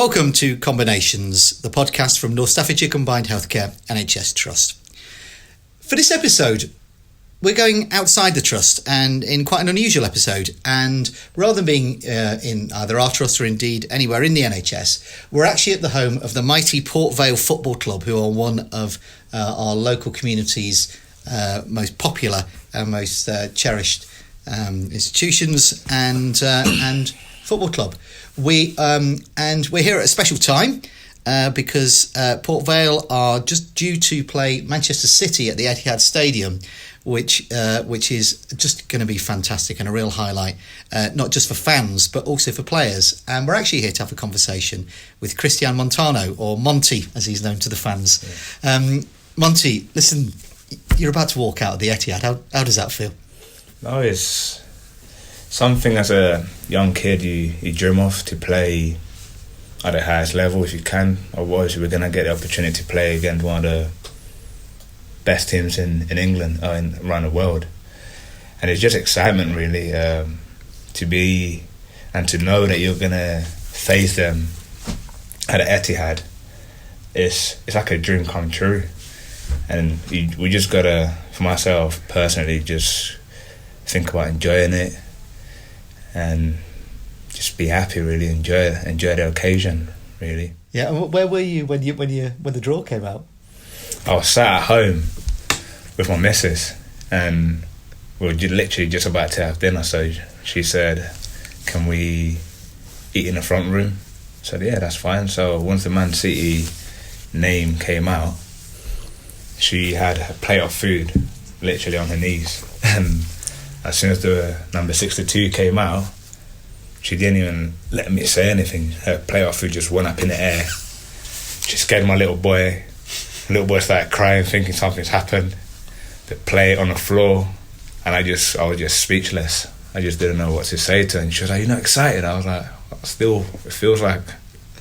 Welcome to Combinations, the podcast from North Staffordshire Combined Healthcare NHS Trust. For this episode, we're going outside the trust and in quite an unusual episode. And rather than being in either our trust or indeed anywhere in the NHS, we're actually at the home of the mighty Port Vale Football Club, who are one of our local community's most popular and most cherished institutions and football club. We're here at a special time because Port Vale are just due to play Manchester City at the Etihad Stadium, which is just going to be fantastic and a real highlight, not just for fans but also for players. And we're actually here to have a conversation with Cristian Montaño, or Monty as he's known to the fans. Yeah. Monty, listen, you're about to walk out of the Etihad. How does that feel? No, it's something as a young kid you dream of, to play at the highest level if you can. Otherwise, we're going to get the opportunity to play against one of the best teams in England or around the world. And it's just excitement, really, to be and to know that you're going to face them at the Etihad. It's like a dream come true. And we just got to, for myself personally, just think about enjoying it and just be happy, really enjoy the occasion, really. Yeah, and where were you when the draw came out? I was sat at home with my missus, and we were literally just about to have dinner. So she said, "Can we eat in the front room?" I said, "Yeah, that's fine." So once the Man City name came out, she had a plate of food literally on her knees, and as soon as the number 62 came out, she didn't even let me say anything. Her plate of food just went up in the air. She scared my little boy. The little boy started crying, thinking something's happened. The plate on the floor, and I was just speechless. I just didn't know what to say to her. And she was like, "You're not excited?" I was like, "Still, it feels like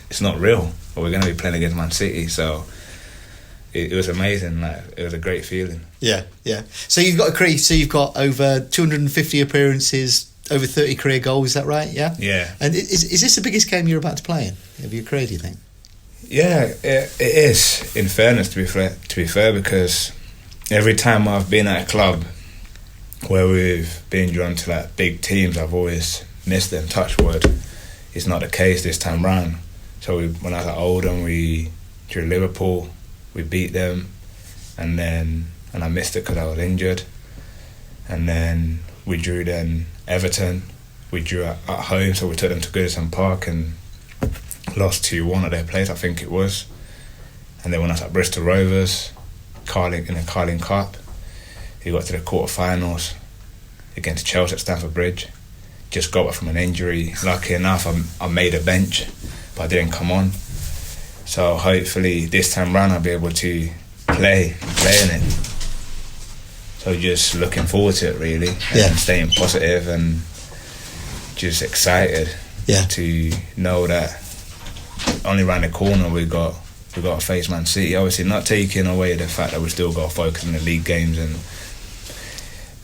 it's not real, but we're going to be playing against Man City." So it was amazing. Like, it was a great feeling. Yeah. So you've got you've got over 250 appearances, over 30 career goals. Is that right? Yeah. Yeah. And is this the biggest game you're about to play in of your career, do you think? Yeah, it is. In fairness, to be fair, because every time I've been at a club where we've been drawn to like big teams, I've always missed them. Touch wood, it's not the case this time round. So when I was at Oldham, we drew Liverpool. We beat them, and I missed it because I was injured. And then we drew then Everton. We drew at home, so we took them to Goodison Park and lost 2-1 at their place, I think it was. And then when I was at Bristol Rovers, in the Carling Cup, we got to the quarterfinals against Chelsea at Stamford Bridge. Just got back from an injury. Lucky enough, I made a bench, but I didn't come on. So hopefully this time round I'll be able to play in it. So just looking forward to it, really, and staying positive and just excited to know that only around the corner we got to face Man City. Obviously not taking away the fact that we still got to focus on the league games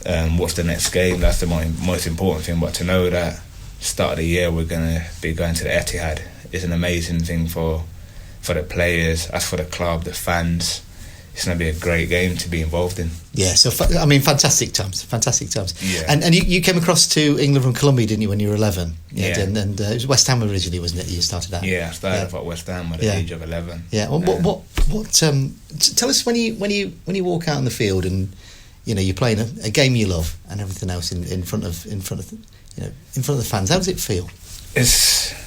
and what's the next game. That's the most important thing. But to know that start of the year we're going to be going to the Etihad is an amazing thing for the players, as for the club, the fans. It's going to be a great game to be involved in. Yeah, so fantastic times. Yeah. And you came across to England from Colombia, didn't you, when you were 11? Yeah. And it was West Ham originally, wasn't it? You started at. Yeah, I started off at West Ham at the age of 11. Yeah. Well, what? Tell us when you walk out on the field and you're playing a game you love and everything else in front of the fans. How does it feel? It's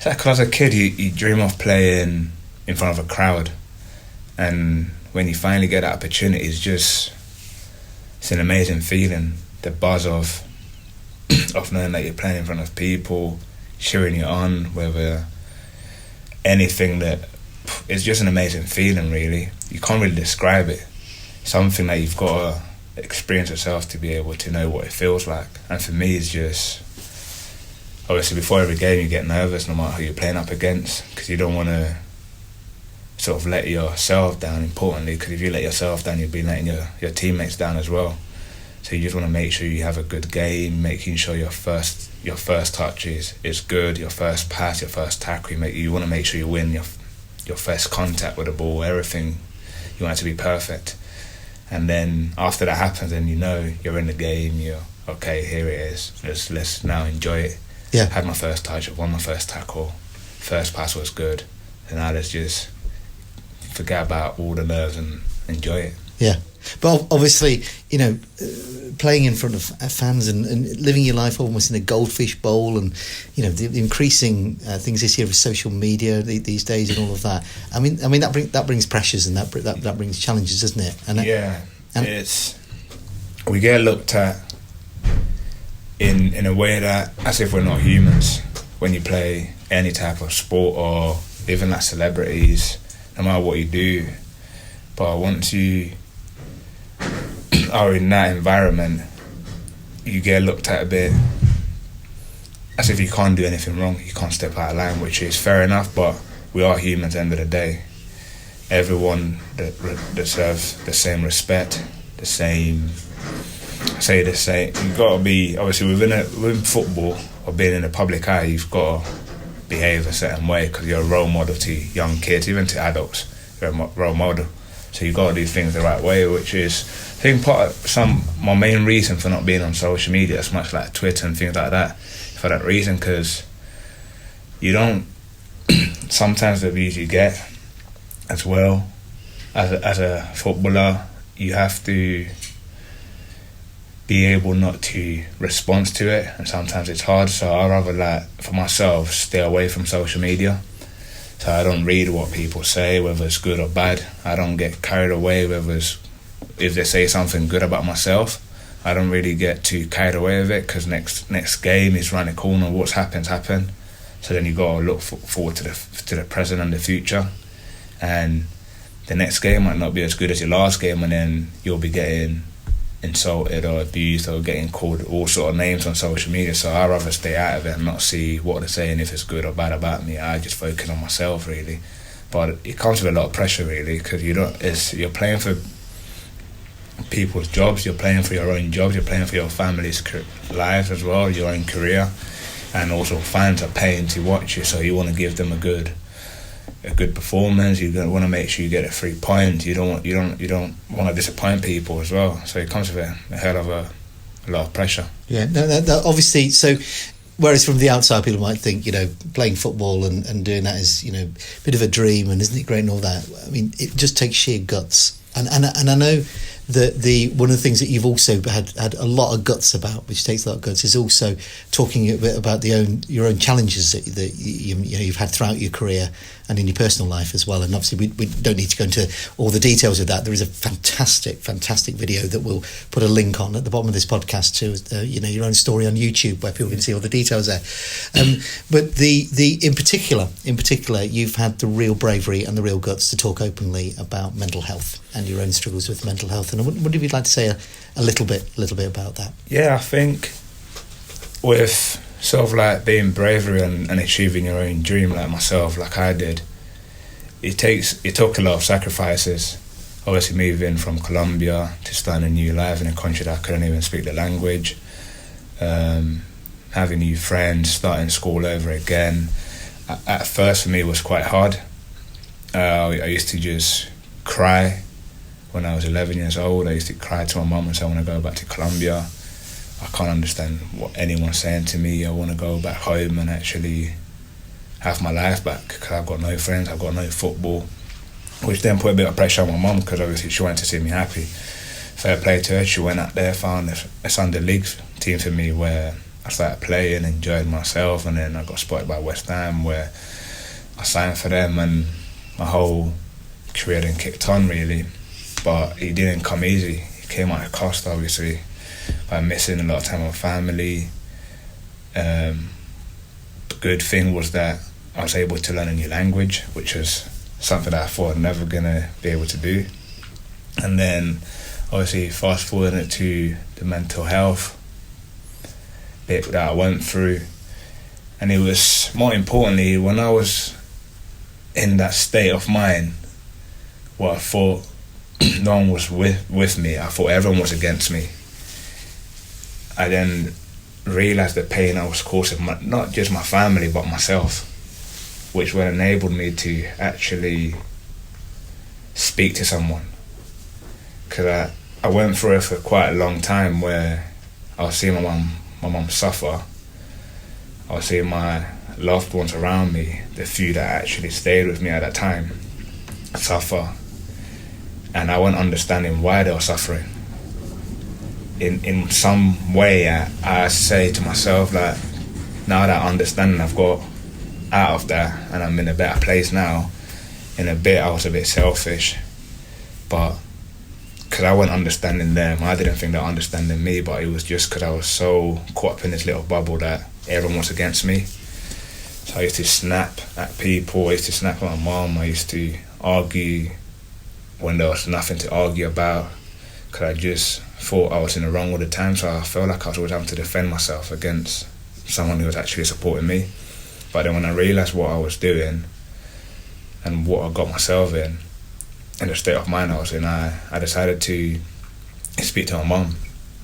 like as a kid you dream of playing in front of a crowd, and when you finally get that opportunity, it's an amazing feeling. The buzz of knowing that you're playing in front of people, cheering you on, whether anything, that it's just an amazing feeling, really. You can't really describe it. Something that you've got to experience yourself to be able to know what it feels like. And for me, it's just, obviously before every game you get nervous no matter who you're playing up against, because you don't want to sort of let yourself down, importantly, because if you let yourself down, you'll be letting your teammates down as well. So you just want to make sure you have a good game, making sure your first touch is good, your first pass, your first tackle. You want to make sure you win your first contact with the ball. Everything, you want it to be perfect. And then after that happens, then you're in the game. You're okay. Here it is. Let's now enjoy it. Yeah. Had my first touch. Won my first tackle. First pass was good. And now let's just forget about all the nerves and enjoy it. Yeah. But obviously, playing in front of fans and living your life almost in a goldfish bowl, and the increasing things this year with social media these days and all of that. I mean that brings pressures, and that brings challenges, doesn't it? And we get looked at in a way that as if we're not humans when you play any type of sport, or even like celebrities, no matter what you do. But once you are in that environment, you get looked at a bit as if you can't do anything wrong, you can't step out of line, which is fair enough, but we are humans at the end of the day. Everyone deserves the same respect, the same. You've got to be, obviously within football or being in the public eye, you've got to behave a certain way because you're a role model to young kids, even to adults. You're a role model. So you've got to do things the right way, which is, I think, my main reason for not being on social media as much like Twitter and things like that, for that reason, because you don't, sometimes the views you get as well, as a footballer, you have to be able not to respond to it, and sometimes it's hard. So I rather, for myself, stay away from social media. So I don't read what people say, whether it's good or bad. I don't get carried away if they say something good about myself. I don't really get too carried away with it, because next game is round the corner. What's happened. So then you got to look forward to the present and the future. And the next game might not be as good as your last game, and then you'll be getting insulted or abused or getting called all sort of names on social media. So I'd rather stay out of it and not see what they're saying, if it's good or bad about me. I just focus on myself, really. But it comes with a lot of pressure, really, because you're playing for people's jobs, you're playing for your own jobs, you're playing for your family's lives as well, your own career, and also fans are paying to watch you, so you want to give them a good performance. You want to make sure you get a 3 points. You don't want to disappoint people as well. So it comes with a hell of a lot of pressure. Yeah, no, obviously. So, whereas from the outside, people might think, playing football and doing that is, a bit of a dream, and isn't it great and all that. I mean, it just takes sheer guts. And I know that one of the things that you've also had a lot of guts about, which takes a lot of guts, is also talking a bit about your own challenges that you've had throughout your career and in your personal life as well. And obviously we don't need to go into all the details of that. There is a fantastic video that we'll put a link on at the bottom of this podcast to your own story on YouTube, where people can see all the details there. But the in particular, you've had the real bravery and the real guts to talk openly about mental health and your own struggles with mental health. And I wonder if you'd like to say a little bit about that. Yeah, I think with sort of like being bravery and achieving your own dream, like myself, like I did, it took a lot of sacrifices. Obviously moving from Colombia to starting a new life in a country that I couldn't even speak the language, having new friends, starting school over again. At first for me it was quite hard. I used to just cry. When I was 11 years old, I used to cry to my mum and say I want to go back to Colombia. I can't understand what anyone's saying to me. I want to go back home and actually have my life back, because I've got no friends, I've got no football, which then put a bit of pressure on my mum, because obviously she wanted to see me happy. Fair play to her, she went out there, found a Sunday League team for me where I started playing, enjoyed myself, and then I got spotted by West Ham where I signed for them, and my whole career then kicked on, really. But it didn't come easy. It came at a cost, obviously, by missing a lot of time with family. The good thing was that I was able to learn a new language, which was something that I thought I'd never gonna be able to do. And then, obviously, fast forwarding it to the mental health bit that I went through, and it was, more importantly, when I was in that state of mind, what I thought no one was with me, I thought everyone was against me. I then realised the pain I was causing, not just my family, but myself, which would enabled me to actually speak to someone. Because I went through it for quite a long time where I was seeing my mum suffer. I was seeing my loved ones around me, the few that actually stayed with me at that time, suffer. And I wasn't understanding why they were suffering. In some way, I say to myself, like, now that understanding I've got out of that and I'm in a better place now, in a bit I was a bit selfish, but because I wasn't understanding them, I didn't think they were understanding me, but it was just because I was so caught up in this little bubble that everyone was against me. So I used to snap at people, I used to snap at my mum, I used to argue when there was nothing to argue about, because I just thought I was in the wrong all the time, so I felt like I was always having to defend myself against someone who was actually supporting me. But then when I realised what I was doing and what I got myself in the state of mind I was in, I decided to speak to my mum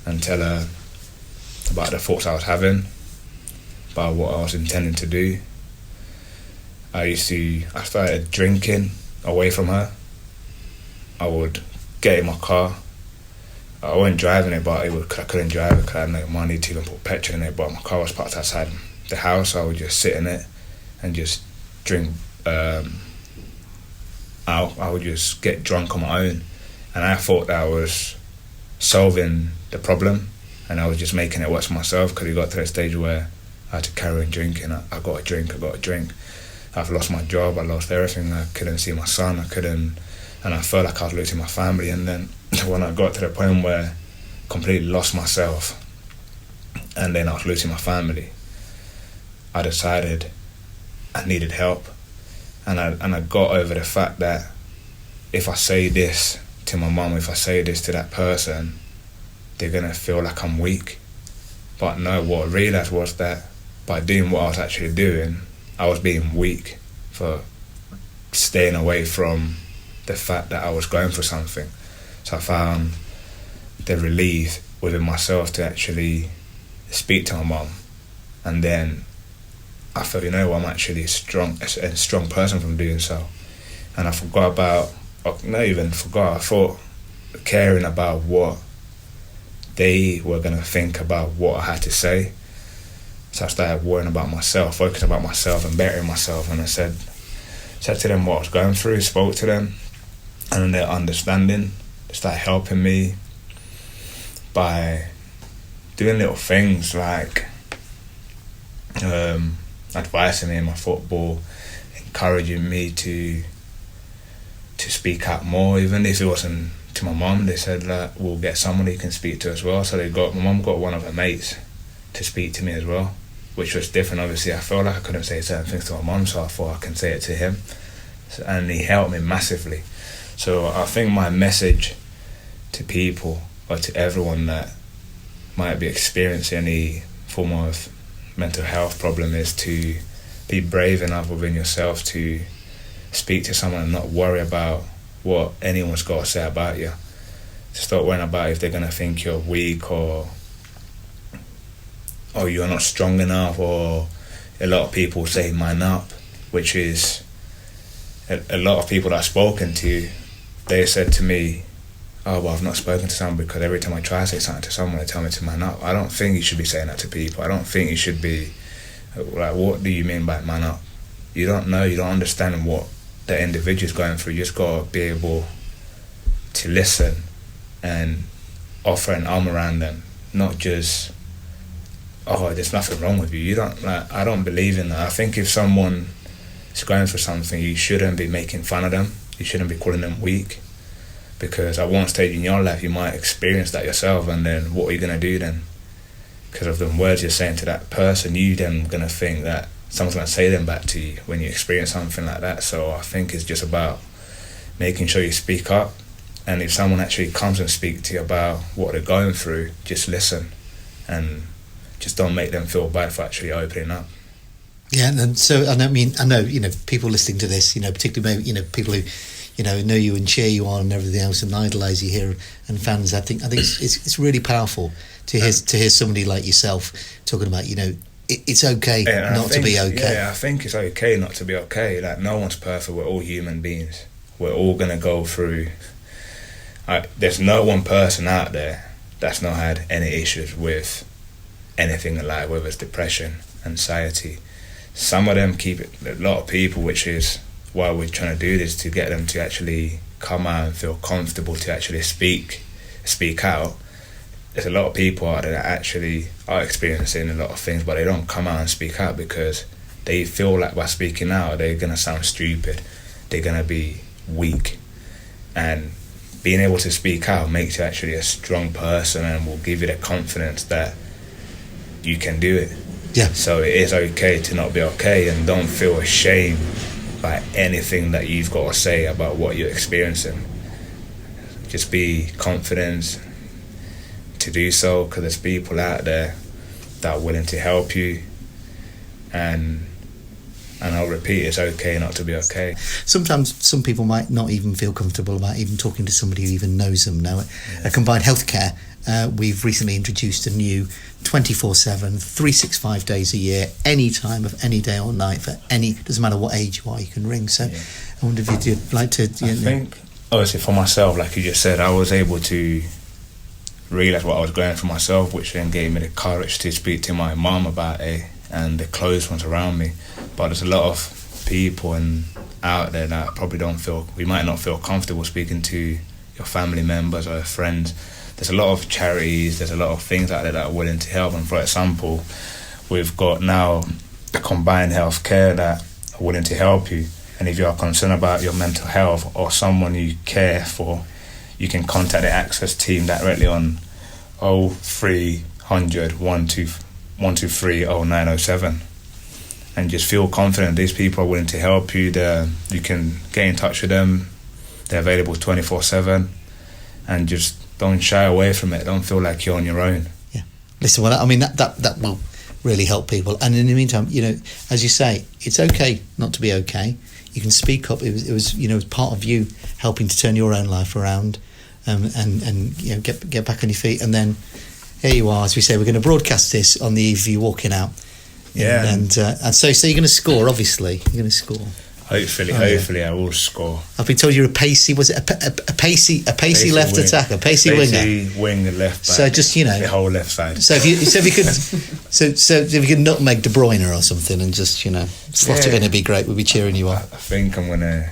and tell her about the thoughts I was having, about what I was intending to do. I started drinking away from her. I would get in my car. I wasn't driving it, but I couldn't drive it because I had no money to even put petrol in it, but my car was parked outside the house, so I would just sit in it and just drink. I would just get drunk on my own, and I thought that I was solving the problem, and I was just making it worse for myself, because it got to the stage where I had to carry on drinking. I got a drink. I've lost my job, I lost everything. I couldn't see my son, and I felt like I was losing my family. And then when I got to the point where I completely lost myself and then I was losing my family, I decided I needed help. And I got over the fact that if I say this to my mum, if I say this to that person, they're going to feel like I'm weak. But no, what I realised was that by doing what I was actually doing, I was being weak for staying away from the fact that I was going for something. So I found the relief within myself to actually speak to my mum, and then I thought, I'm actually a strong person from doing so. And I thought caring about what they were going to think about what I had to say. So I started worrying about myself, focusing about myself and bettering myself. And I said to them what I was going through, spoke to them, and then their understanding, they started helping me by doing little things like advising me in my football, encouraging me to speak out more. Even if it wasn't to my mum, they said that we'll get someone you can speak to as well. So my mum got one of her mates to speak to me as well, which was different. Obviously, I felt like I couldn't say certain things to my mum, so I thought I can say it to him, and he helped me massively. So I think my message to people, or to everyone that might be experiencing any form of mental health problem, is to be brave enough within yourself to speak to someone and not worry about what anyone's got to say about you. To stop worrying about if they're going to think you're weak or you're not strong enough, or a lot of people say man up, which is a lot of people that I've spoken to, they said to me, I've not spoken to someone because every time I try to say something to someone, they tell me to man up. I don't think you should be saying that to people. I don't think you should be, like, what do you mean by man up? You don't know, you don't understand what the individual's going through. You just got to be able to listen and offer an arm around them, not just, there's nothing wrong with you. I don't believe in that. I think if someone is going through something, you shouldn't be making fun of them. You shouldn't be calling them weak, because at one stage in your life you might experience that yourself, and then what are you going to do then? Because of the words you're saying to that person, you then going to think that someone's going to say them back to you when you experience something like that. So I think it's just about making sure you speak up, and if someone actually comes and speaks to you about what they're going through, just listen, and just don't make them feel bad for actually opening up. Yeah, and so I know people listening to this, particularly maybe people who know you and cheer you on and everything else and idolise you here, and fans. I think it's really powerful to hear somebody like yourself talking about, it's okay not to be okay. Yeah, I think it's okay not to be okay. Like, no one's perfect. We're all human beings. We're all gonna go through. There's no one person out there that's not had any issues with anything in life, whether it's depression, anxiety. Some of them keep it. A lot of people, which is why we're trying to do this, to get them to actually come out and feel comfortable to actually speak out. There's a lot of people out there that actually are experiencing a lot of things, but they don't come out and speak out because they feel like by speaking out they're gonna sound stupid, they're gonna be weak. And being able to speak out makes you actually a strong person and will give you the confidence that you can do it. Yeah. So it is okay to not be okay, and don't feel ashamed by anything that you've got to say about what you're experiencing. Just be confident to do so, because there's people out there that are willing to help you, and I'll repeat, it's okay not to be okay. Sometimes some people might not even feel comfortable about even talking to somebody who even knows them. Now, at Combined Healthcare, we've recently introduced a new 24/7, 365 days a year, any time of any day or night, for any, doesn't matter what age you are, you can ring. So I wonder if you'd like to... I think, obviously for myself, like you just said, I was able to realise what I was going through myself, which then gave me the courage to speak to my mum about it and the close ones around me. But there's a lot of people out there that probably we might not feel comfortable speaking to your family members or your friends. There's a lot of charities, there's a lot of things out there that are willing to help. And for example, we've got now the Combined Healthcare that are willing to help you. And if you are concerned about your mental health or someone you care for, you can contact the Access team directly on 0300 123 0907. And just feel confident these people are willing to help you. You can get in touch with them. They're available 24/7. And just don't shy away from it. Don't feel like you're on your own. Yeah. Listen, well, I mean, that will really help people. And in the meantime, as you say, it's okay not to be okay. You can speak up. It was part of you helping to turn your own life around, and get back on your feet. And then here you are, as we say, we're going to broadcast this on the eve of you walking out. Yeah. And so you're going to score. Obviously, you're going to score. Hopefully, I will score. I've been told you're a pacey. Was it a pacey left wing. attacker, pacey winger? Pacey wing, the left back. So just the whole left side. So if you could nutmeg De Bruyne or something and just slot it in, it'd be great. We'd be cheering you on. I think I'm gonna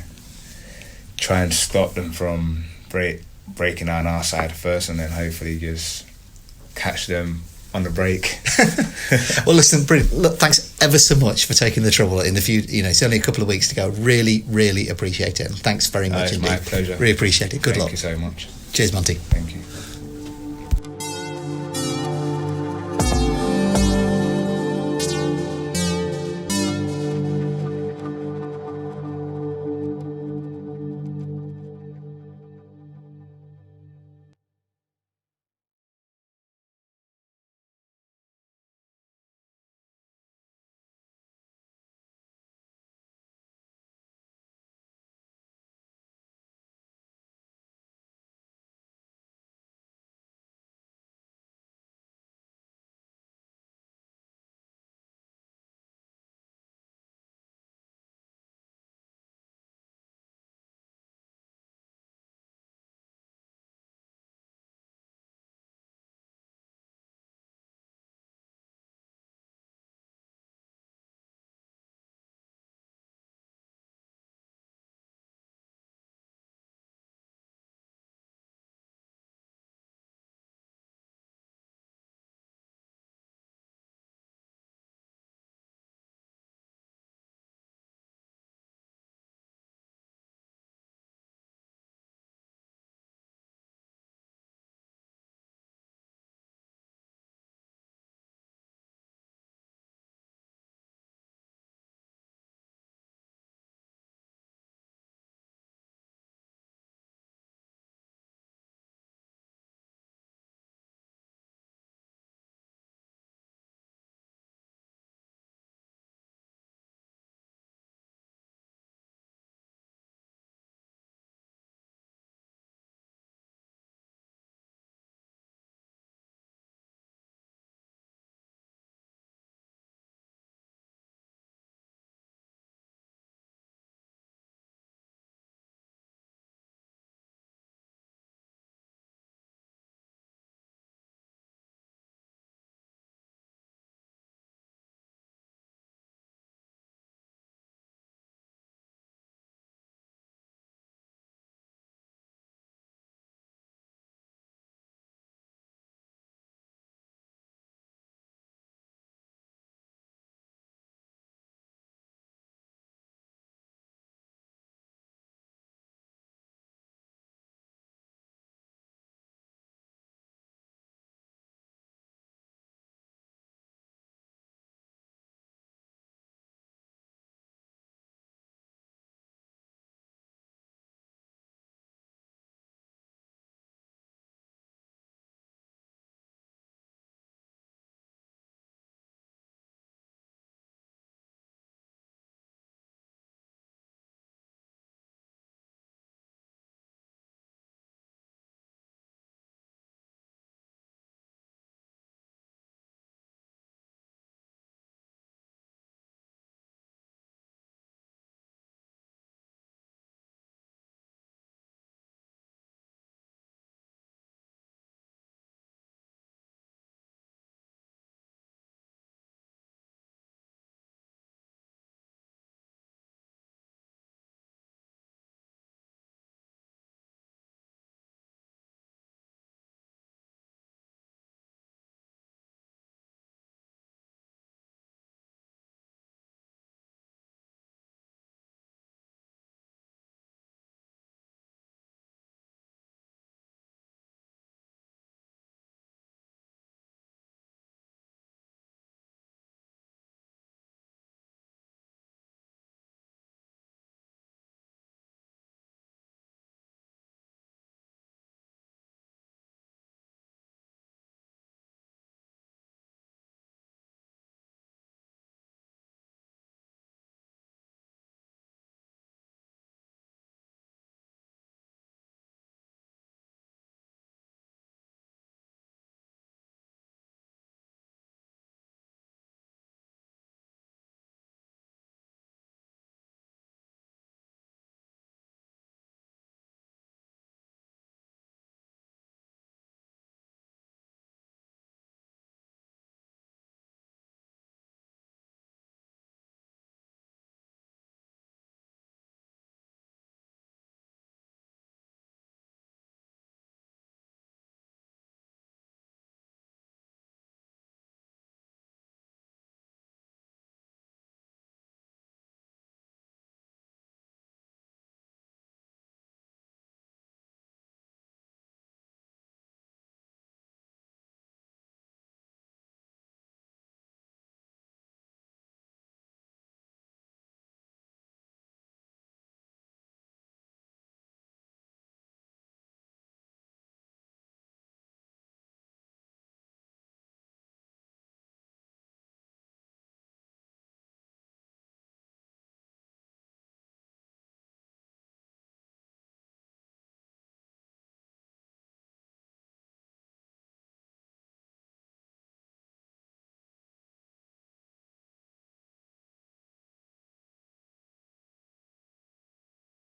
try and stop them from breaking on our side first, and then hopefully just catch them on the break. Well, listen, brilliant. Look, thanks ever so much for taking the trouble in the few. It's only a couple of weeks to go. Really, really appreciate it. And thanks very much It's indeed. my pleasure. Really appreciate it. Good luck. Thank you so much. Cheers, Monty. Thank you.